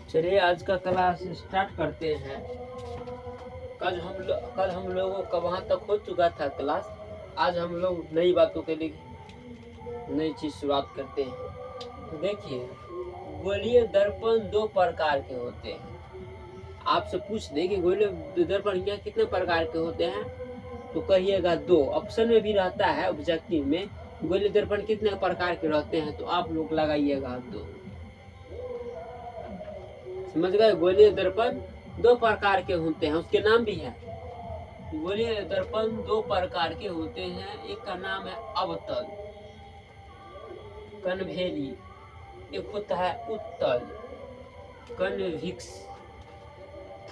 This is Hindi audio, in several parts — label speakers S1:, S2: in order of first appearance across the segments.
S1: चलिए आज का क्लास स्टार्ट करते हैं। कल हम लोगों का वहाँ तक हो चुका था क्लास। आज हम लोग नई बातों के लिए नई चीज शुरुआत करते हैं। तो देखिए, गोलीय दर्पण दो प्रकार के होते हैं। आपसे पूछ दे कि गोलीय दर्पण क्या कितने प्रकार के होते हैं, तो कहिएगा दो। ऑप्शन में भी रहता है, ऑब्जेक्टिव में गोलीय दर्पण कितने प्रकार के रहते हैं, तो आप लोग लगाइएगा दो। समझ गए? गोलीय दर्पण दो प्रकार के होते हैं, उसके नाम भी है। गोलीय दर्पण दो प्रकार के होते हैं। एक का नाम है अवतल कन्वेली, एक होता है उत्तल कन्विक्स।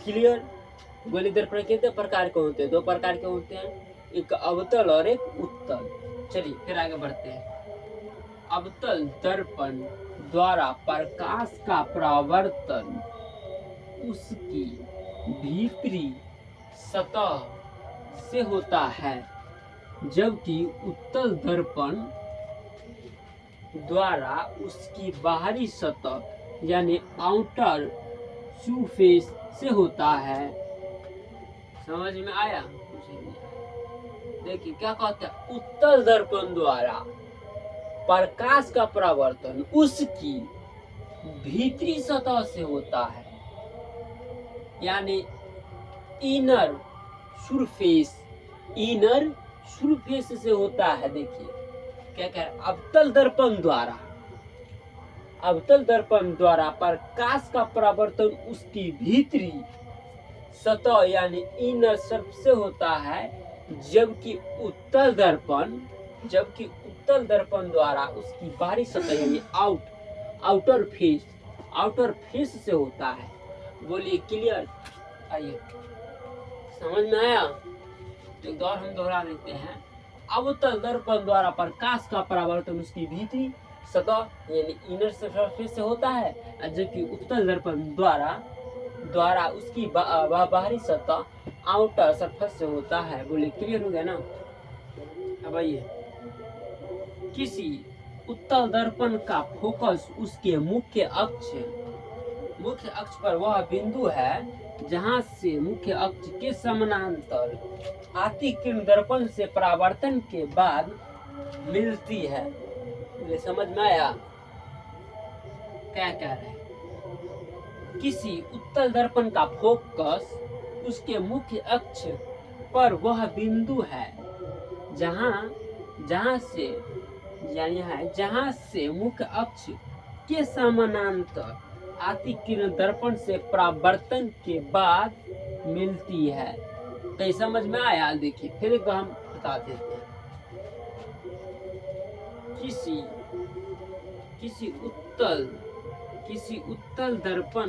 S1: क्लियर? गोलीय दर्पण कितने प्रकार के होते हैं? दो प्रकार के होते हैं, एक अवतल और एक उत्तल। चलिए फिर आगे बढ़ते हैं। अवतल दर्पण द्वारा प्रकाश का परावर्तन उसकी भीतरी सतह से होता है, जबकि उत्तल दर्पण द्वारा उसकी बाहरी सतह यानी आउटर सरफेस से होता है। समझ में आया? देखिए क्या कहते हैं, उत्तल दर्पण द्वारा प्रकाश का परावर्तन उसकी भीतरी सतह से होता है, यानी इनर सरफेस से होता है। देखिए क्या कह रहा है, अवतल दर्पण द्वारा प्रकाश का परावर्तन उसकी भीतरी सतह यानी इनर सरफेस से होता है, जबकि उत्तल दर्पण द्वारा उसकी बाहरी सतह यानी आउटर फेस से होता है। बोलिए क्लियर? आइए समझ में आया? तो एक बार हम दोहरा देते हैं। अवतल दर्पण द्वारा प्रकाश का परावर्तन उसकी भीतरी सतह यानी इनर सरफेस से होता है, जबकि उत्तल दर्पण द्वारा उसकी बाहरी सतह आउटर सरफेस से होता है। बोले क्लियर हो गया ना? अब आइए, किसी उत्तल दर्पण का फोकस उसके मुख्य अक्ष पर वह बिंदु है जहां से मुख्य अक्ष के समानांतर आती किरण दर्पण से परावर्तन के बाद मिलती है। मुझे समझ में आया क्या कह रहे हैं? किसी उत्तल दर्पण का फोकस उसके मुख्य अक्ष पर वह बिंदु है जहां से मुख्य अक्ष के समानांतर आती किरण दर्पण से परावर्तन के बाद मिलती है। तो समझ में आया? देखिए फिर एक बार हम बता देते हैं। किसी उत्तल दर्पण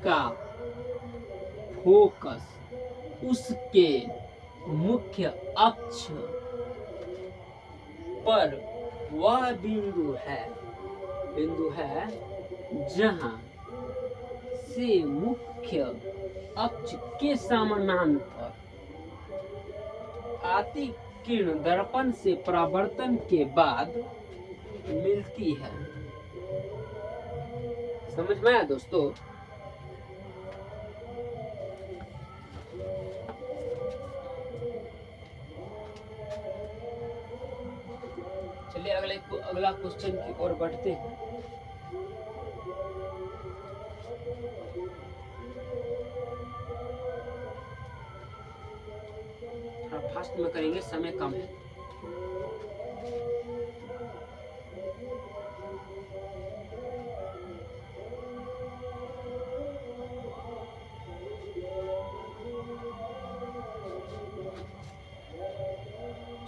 S1: का फोकस उसके मुख्य अक्ष पर वह बिंदु है जहां से मुख्य अक्ष के समानांतर आती किरण दर्पण से परावर्तन के बाद मिलती है। समझ में आया दोस्तों? चलिए अगला क्वेश्चन की ओर बढ़ते हैं। फास्ट में करेंगे, समय कम है।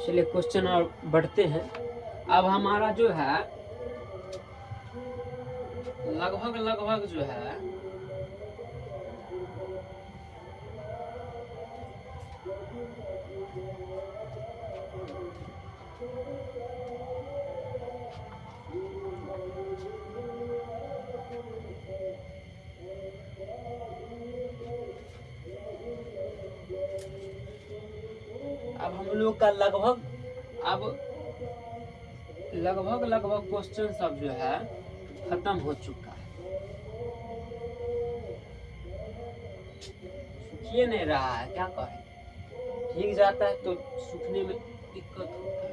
S1: चलिए क्वेश्चन और बढ़ते हैं। अब हमारा जो है लगभग जो है अब हम लोग का लगभग क्वेश्चन सब जो है खत्म हो चुका है। ये नहीं रहा है, क्या करें। भीग जाता है तो सूखने में दिक्कत होता है।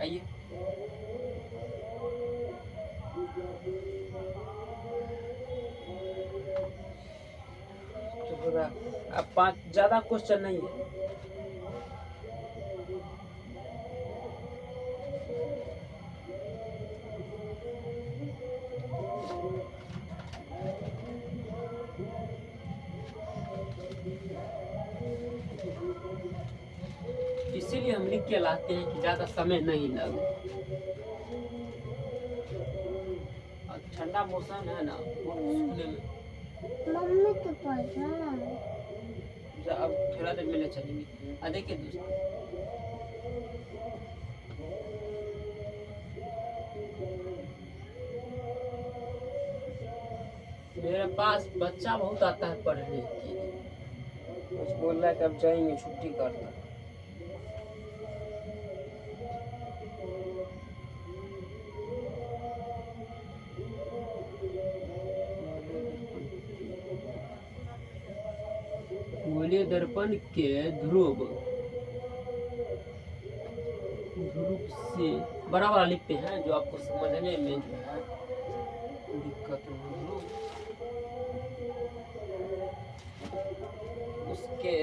S1: आइए, तो पूरा अब 5 ज्यादा क्वेश्चन नहीं है। इसीलिए हम लिख के लाते हैं कि ज्यादा समय नहीं लगे। और ठंडा मौसम है ना, वो सूखने में।
S2: मम्मी के पास है।
S1: अब थोड़ा देर में ले चलेंगे। देखिए दोस्तों, मेरे पास बच्चा बहुत आता है पढ़ने के लिए, कुछ बोल रहा है कि अब जाएंगे, छुट्टी करना। गोलीय दर्पण के ध्रुव से बड़ा बड़ा लिखते हैं, जो आपको समझने में जो है दिक्कत हो। उसके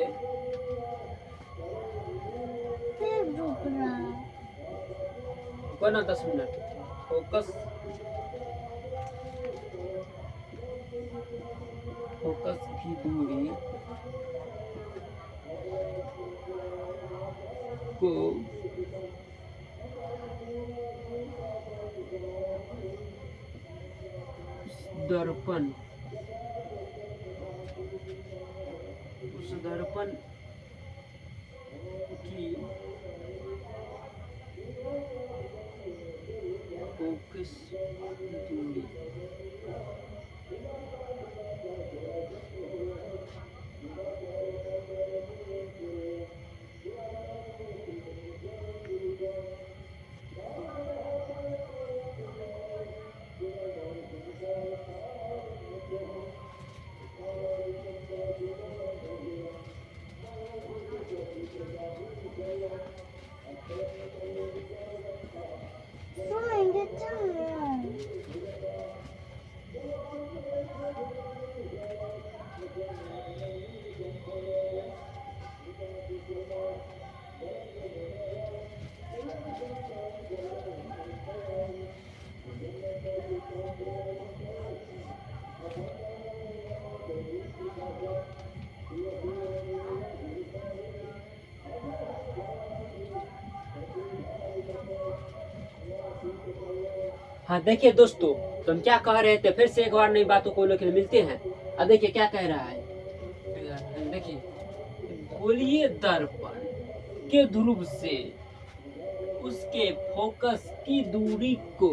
S2: फिर रुक रहा है।
S1: रुको ना 10 मिनट। फोकस की दूरी को दर्पण उस दर्पण की फोकस दूरी
S2: सुनेंगे चल।
S1: हाँ देखिए दोस्तों, तो हम क्या कह रहे थे, फिर से एक बार नई बातों को लेकर मिलते हैं। अब देखिए क्या कह रहा है। देखिए, गोलीय दर्पण के ध्रुव से उसके फोकस की दूरी को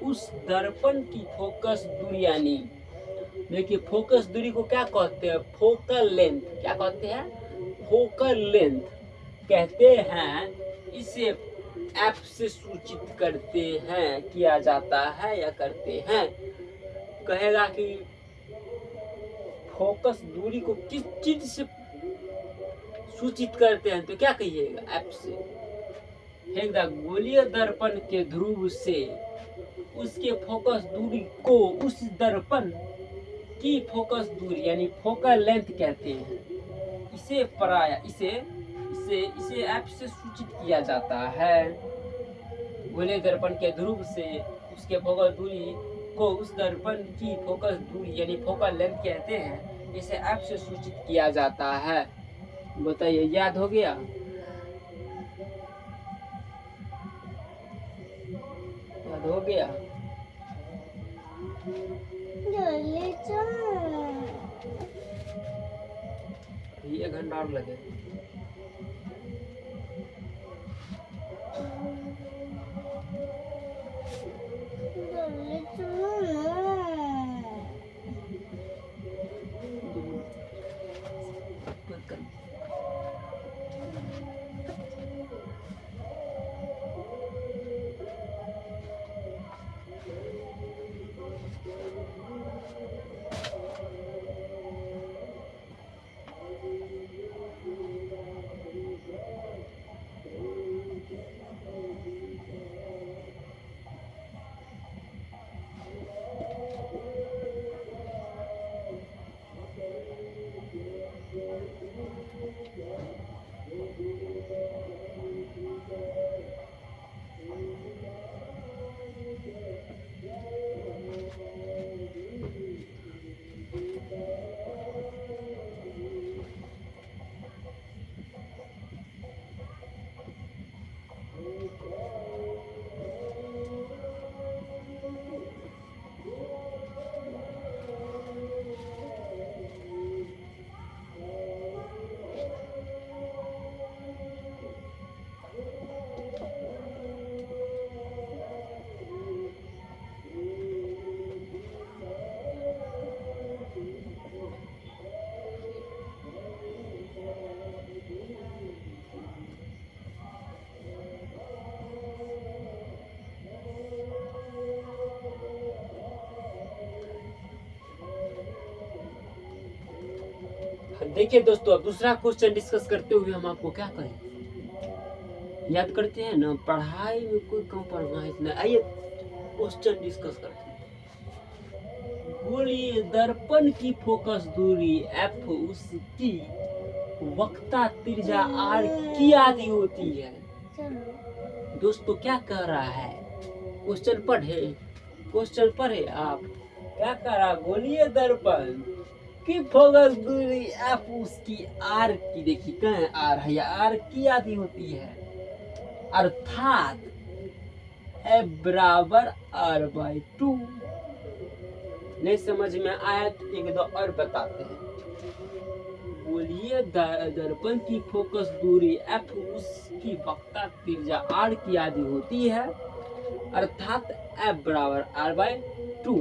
S1: उस दर्पण की फोकस दूरी, यानी देखिए फोकस दूरी को क्या कहते हैं, फोकल लेंथ। क्या कहते हैं, फोकल लेंथ कहते हैं। इसे एफ से सूचित करते हैं, किया जाता है या करते हैं। कहेगा कि फोकस दूरी को किस चीज से सूचित करते हैं, तो क्या कहिएगा, एफ से। गोलीय दर्पण के ध्रुव से उसके फोकस दूरी को उस दर्पण की फोकस दूरी यानी फोकल लेंथ कहते हैं। इसे पराया इसे एफ से सूचित किया जाता है। गोलीय दर्पण के ध्रुव से उसके फोकस दूरी को उस दर्पण की फोकस दूरी यानी फोकल लेंथ कहते हैं। इसे एफ से सूचित किया जाता है। बताइए, याद हो गया? याद हो गया?
S2: जल्दी चल।
S1: 1 घंटा और लगे।
S2: जल्दी चलो ना।
S1: देखिए दोस्तों, अब दूसरा क्वेश्चन डिस्कस करते हुए हम आपको क्या करें, याद करते हैं ना, पढ़ाई में कोई कॉम्प्रोमाइज नहीं। आइए क्वेश्चन डिस्कस करते हैं। बोलिए, दर्पण की फोकस दूरी f उसकी वक्ता त्रिज्या r की आधी होती है।
S2: चलो
S1: दोस्तों क्या कह रहा है, क्वेश्चन पढ़े आप, क्या कह रहा है? बोलिए, दर्पण की फोकस दूरी f उसकी r की, देखिए कहें r है या r की आधी होती है, अर्थात f बराबर r/2। नहीं समझ में आया तो एक दो और बताते हैं। बोलिए, दर्पण की फोकस दूरी f उसकी वक्ता त्रिज्या r की आधी होती है, अर्थात f बराबर r/2।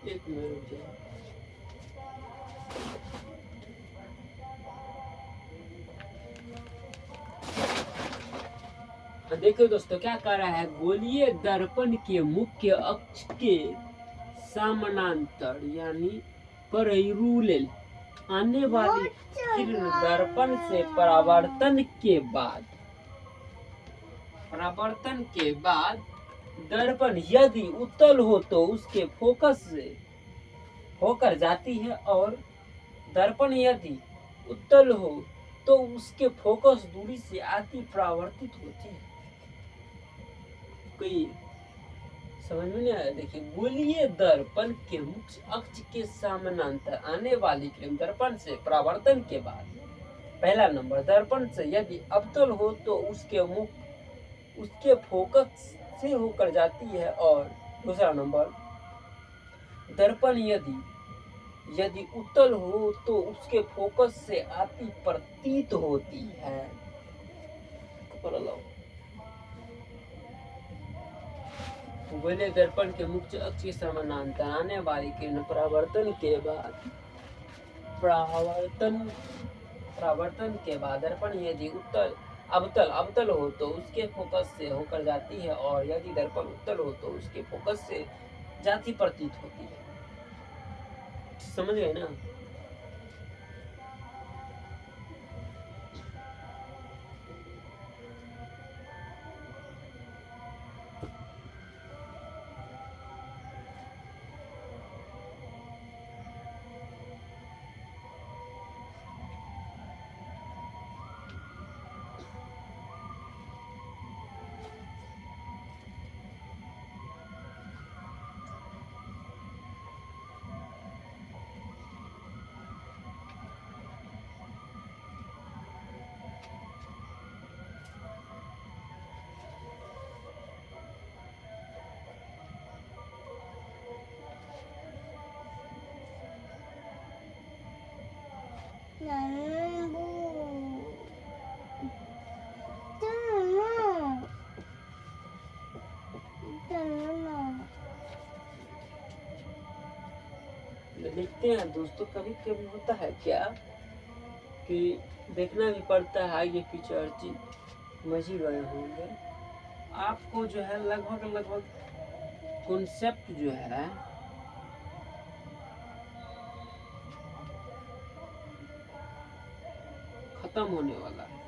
S1: एक मिनट रुक जाओ। देखो दोस्तों क्या कर रहा है, गोलीय दर्पण के मुख्य अक्ष के समानांतर यानी पैरेलल आने वाली किरण दर्पण से परावर्तन के बाद दर्पण यदि उत्तल हो तो उसके फोकस से होकर जाती है, और दर्पण यदि उत्तल हो तो उसके फोकस दूरी से आती परावर्तित होती है। कोई समझ में नहीं आया? देखिए, गोलीय दर्पण के मुख्य अक्ष के समानांतर आने वाली किरण दर्पण से परावर्तन के बाद पहला नंबर दर्पण से यदि अवतल हो तो उसके फोकस से होकर जाती है, और दूसरा नंबर दर्पण यदि उत्तल हो तो उसके फोकस से आती प्रतीत होती है। गोलीय दर्पण के मुख्य अक्ष के समानांतर आने वाली किरण परावर्तन के बाद दर्पण यदि अवतल हो तो उसके फोकस से होकर जाती है, और यदि दर्पण उत्तल हो तो उसके फोकस से जाती प्रतीत होती है। समझ गए ना? लिखते हैं दोस्तों, कभी कभी होता है क्या कि देखना भी पड़ता है, आगे पीछे हर चीज समझ ही रहे होंगे। आपको जो है लगभग कॉन्सेप्ट जो है खत्म होने वाला है।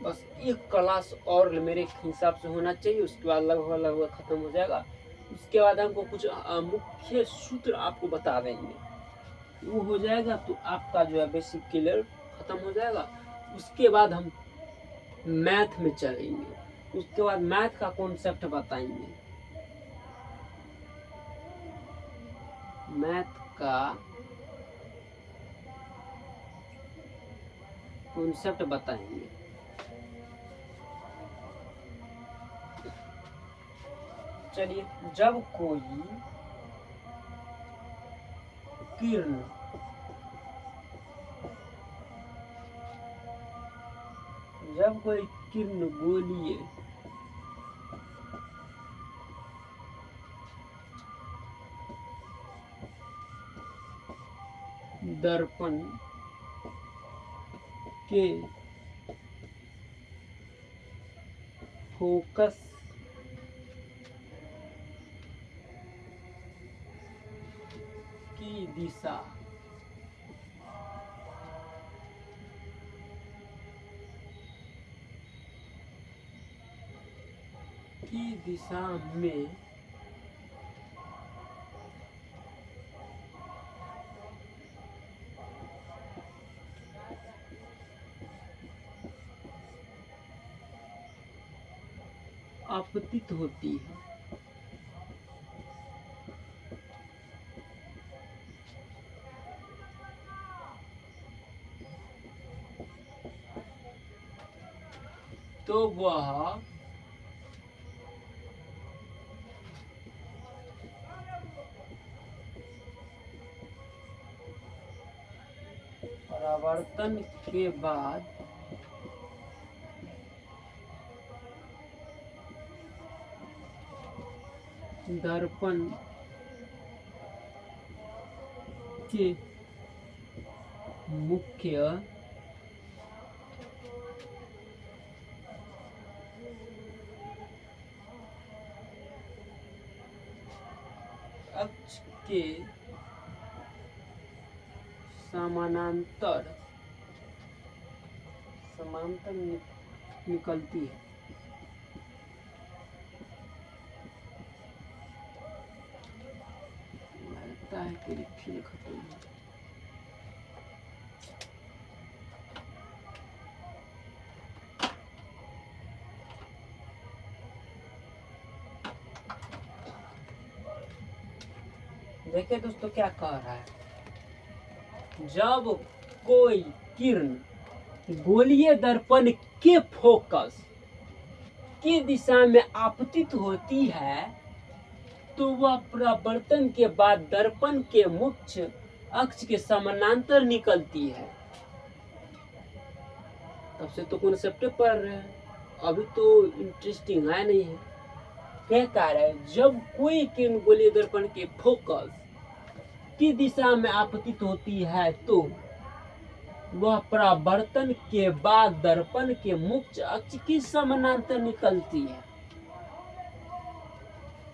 S1: बस एक क्लास और मेरे हिसाब से होना चाहिए, उसके बाद लगभग खत्म हो जाएगा। उसके बाद हमको कुछ मुख्य सूत्र आपको बता देंगे, वो हो जाएगा तो आपका जो है बेसिक क्लियर खत्म हो जाएगा। उसके बाद हम मैथ में चलेंगे, उसके बाद मैथ का कॉन्सेप्ट बताएंगे, मैथ का कॉन्सेप्ट बताएंगे। चलिए, जब कोई किरण गोलीय दर्पण के फोकस की दिशा में आपतित होती है। तो वह परावर्तन के बाद दर्पण के मुख्य अक्ष के समानांतर निकलती है। लगता है कि रिफिल खत्म है। देखिए दोस्तों क्या कह रहा है, जब कोई किरण गोलीय दर्पण के फोकस की दिशा में आपतित होती है तो वह परावर्तन के बाद दर्पण के मुख्य अक्ष के समानांतर निकलती है। तब से तो कॉन्सेप्ट पढ़ रहे हैं, अभी तो इंटरेस्टिंग है नहीं है। क्या कह रहा है, जब कोई किरण गोलीय दर्पण के फोकस की दिशा में आपतित होती है तो वह परावर्तन के बाद दर्पण के मुख्य अक्ष की समानांतर निकलती है।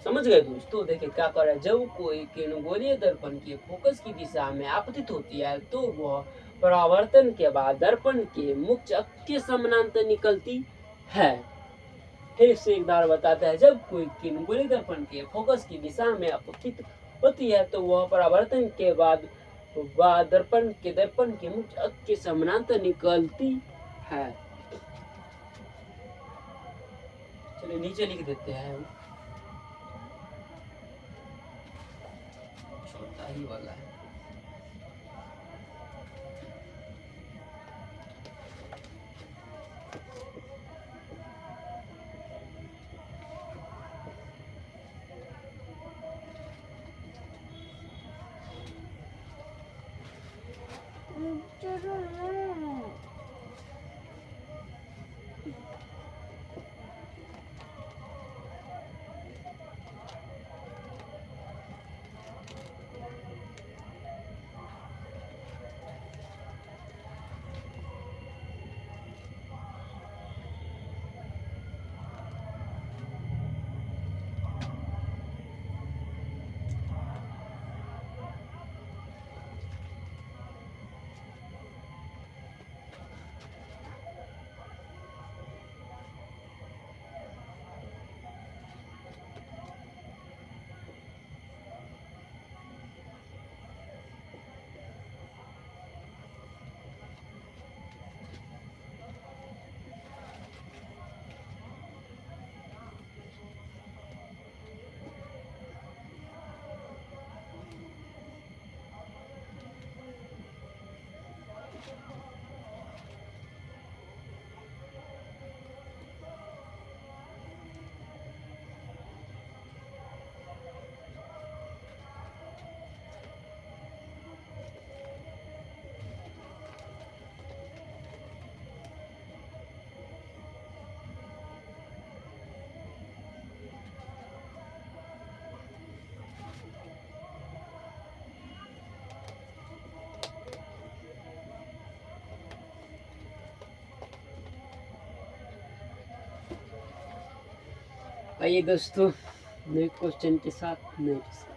S1: समझ गए दोस्तों? देखिए क्या कर रहा है, जब कोई किरण गोलीय दर्पण के फोकस की दिशा में आपतित होती है तो वह परावर्तन के बाद दर्पण के मुख्य अक्ष के समानांतर निकलती है। फिर से एक बार बताते हैं, जब कोई किरण गोलीय दर्पण के फोकस की दिशा में आपतित होती है तो वह परावर्तन के बाद दर्पण के मुख्य अक्ष के समानांतर निकलती है। चलिए नीचे लिख देते हैं, छोटा ही वाला है।
S2: चलो ना।
S1: आइए दोस्तों, नए क्वेश्चन के साथ नए डिस्कस।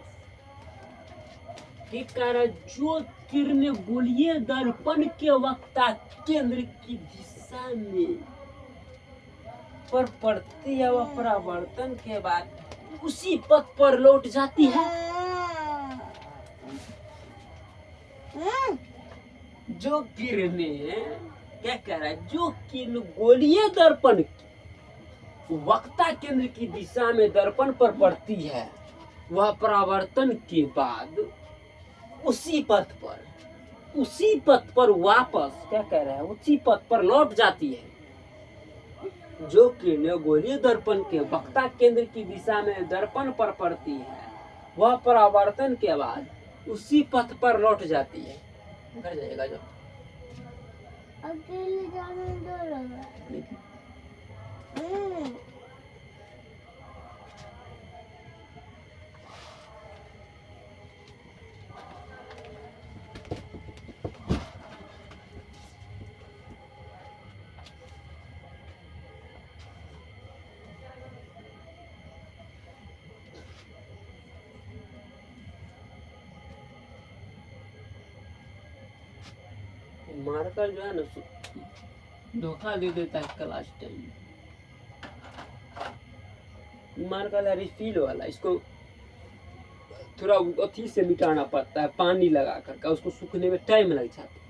S1: कारण जो किरणें गोलीय दर्पण के वक्ता केंद्र की दिशा में पर पड़ती है वह परावर्तन के बाद उसी पथ पर लौट जाती है। जो किरणें क्या कह रहा है, जो किरण गोलीय दर्पण की वक्ता केंद्र की दिशा में दर्पण पर पड़ती है वह परावर्तन के बाद उसी पथ पर वापस क्या कह रहा है, उसी पथ पर लौट जाती है। जो किरणें गोलीय दर्पण के वक्ता केंद्र की दिशा में दर्पण पर पड़ती है वह परावर्तन के बाद उसी पथ पर लौट जाती है। घर जाएगा जो
S2: अकेले जाने दो लगा।
S1: मार्कर जो है ना धोखा दे देता है क्लास टाइम में। मार्कर है रिफिल वाला, इसको थोड़ा अथी से मिटाना पड़ता है, पानी लगा कर, उसको सूखने में टाइम लग जाता है।